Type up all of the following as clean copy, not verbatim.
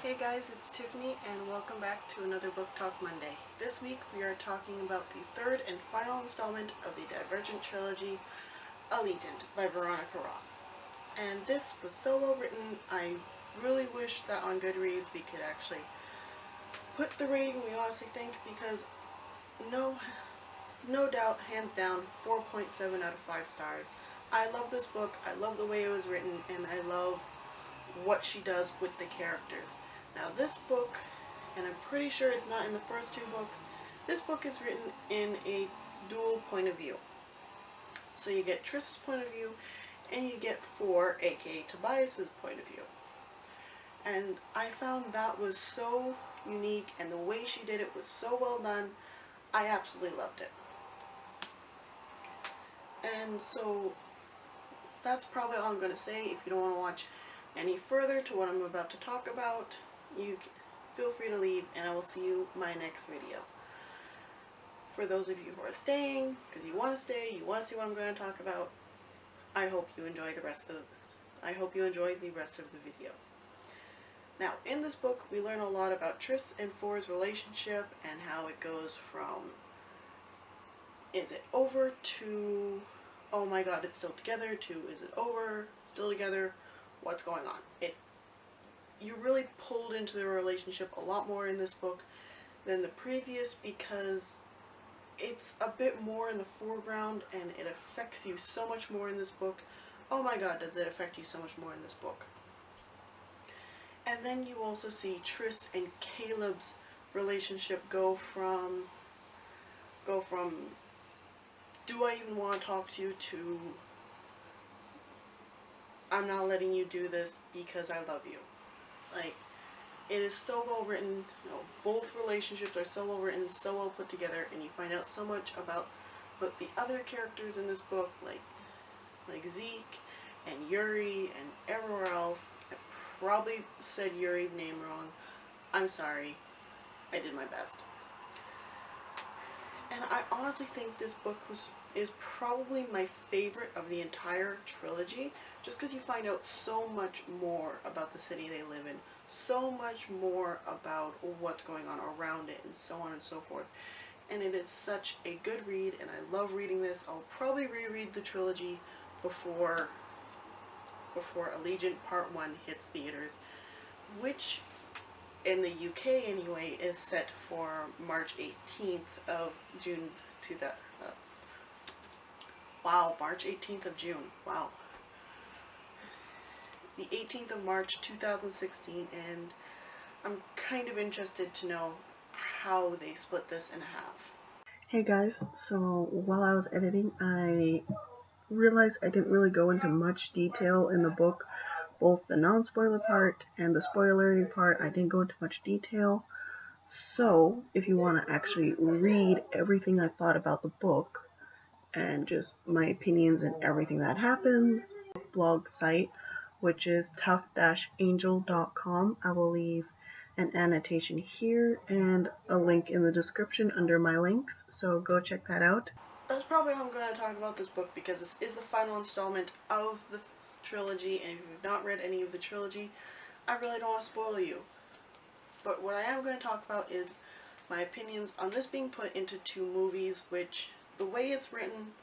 Hey guys, it's Tiffany and welcome back to another Book Talk Monday. This week we are talking about the third and final installment of the Divergent trilogy, Allegiant by Veronica Roth. And this was so well written, I really wish that on Goodreads we could actually put the rating we honestly think, because no doubt, hands down, 4.7 out of 5 stars. I love this book, I love the way it was written, and I love what she does with the characters. Now this book, and I'm pretty sure it's not in the first two books, this book is written in a dual point of view. So you get Triss's point of view, and you get Four, aka Tobias's point of view. And I found that was so unique, and the way she did it was so well done. I absolutely loved it. And so that's probably all I'm going to say. If you don't want to watch any further to what I'm about to talk about, you feel free to leave, and I will see you in my next video. For those of you who are staying, because you want to stay, you want to see what I'm going to talk about, I hope you enjoy the rest of the video. Now, in this book, we learn a lot about Triss and Four's relationship and how it goes from, is it over, to, oh my god, it's still together, to, is it over, still together, what's going on. You really pulled into the relationship a lot more in this book than the previous, because it's a bit more in the foreground and it affects you so much more in this book. Oh my god, does it affect you so much more in this book. And then you also see Triss and Caleb's relationship go from do I even want to talk to you, to I'm not letting you do this because I love you. Like, it is so well written. You know, both relationships are so well written, so well put together, and you find out so much about the other characters in this book, like Zeke and Yuri and everywhere else. I probably said Yuri's name wrong. I'm sorry. I did my best. And I honestly think this book is probably my favorite of the entire trilogy, just because you find out so much more about the city they live in, so much more about what's going on around it, and so on and so forth. And it is such a good read, and I love reading this. I'll probably reread the trilogy before Allegiant Part 1 hits theaters, which in the UK anyway is set for March 18th of June March 18th of June. Wow. The 18th of March 2016, and I'm kind of interested to know how they split this in half. Hey guys, so while I was editing, I realized I didn't really go into much detail in the book. Both the non-spoiler part and the spoilery part, I didn't go into much detail. So, if you want to actually read everything I thought about the book, and just my opinions and everything that happens, blog site, which is tough-angel.com. I will leave an annotation here and a link in the description under my links, so go check that out. That's probably all I'm going to talk about this book, because this is the final installment of the trilogy, and if you've not read any of the trilogy, I really don't want to spoil you. But what I am going to talk about is my opinions on this being put into two movies, which, the way it's written,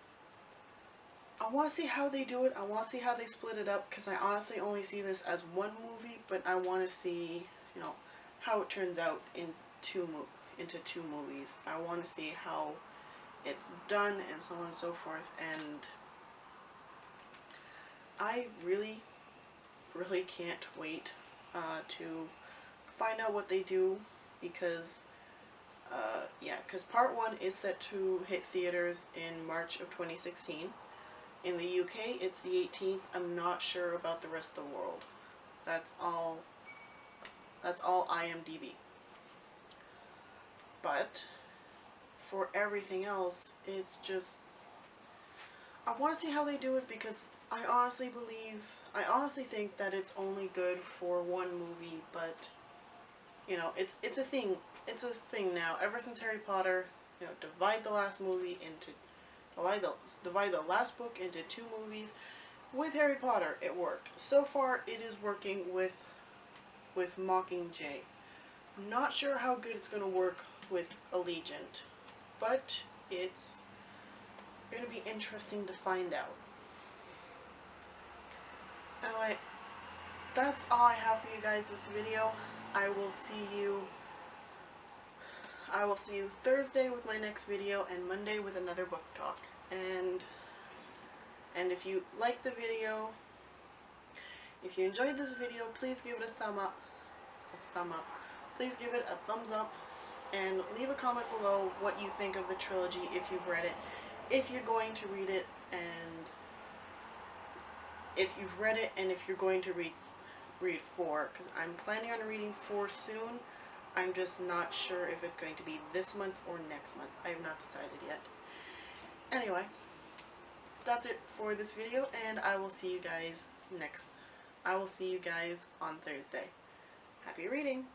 I want to see how they do it. I want to see how they split it up, because I honestly only see this as one movie, but I want to see, you know, how it turns out into two movies. I want to see how it's done, and so on and so forth, and I really can't wait to find out what they do, because because Part 1 is set to hit theaters in March of 2016. In the UK, it's the 18th. I'm not sure about the rest of the world. That's all IMDb. But for everything else, it's just, I want to see how they do it, because I honestly think that it's only good for one movie, but you know, it's a thing. It's a thing now. Ever since Harry Potter, you know, divide the last book into two movies. With Harry Potter, it worked. So far, it is working with with Mockingjay. Not sure how good it's going to work with Allegiant, but it's going to be interesting to find out. Anyway, that's all I have for you guys this video. I will see you Thursday with my next video and Monday with another book talk. And if you like the video, if you enjoyed this video, please give it a thumb up. Please give it a thumbs up and leave a comment below what you think of the trilogy if you've read it, if you're going to read it, and if you've read it and if you're going to read 4, because I'm planning on reading 4 soon. I'm just not sure if it's going to be this month or next month. I have not decided yet. Anyway, that's it for this video, and I will see you guys on Thursday. Happy reading!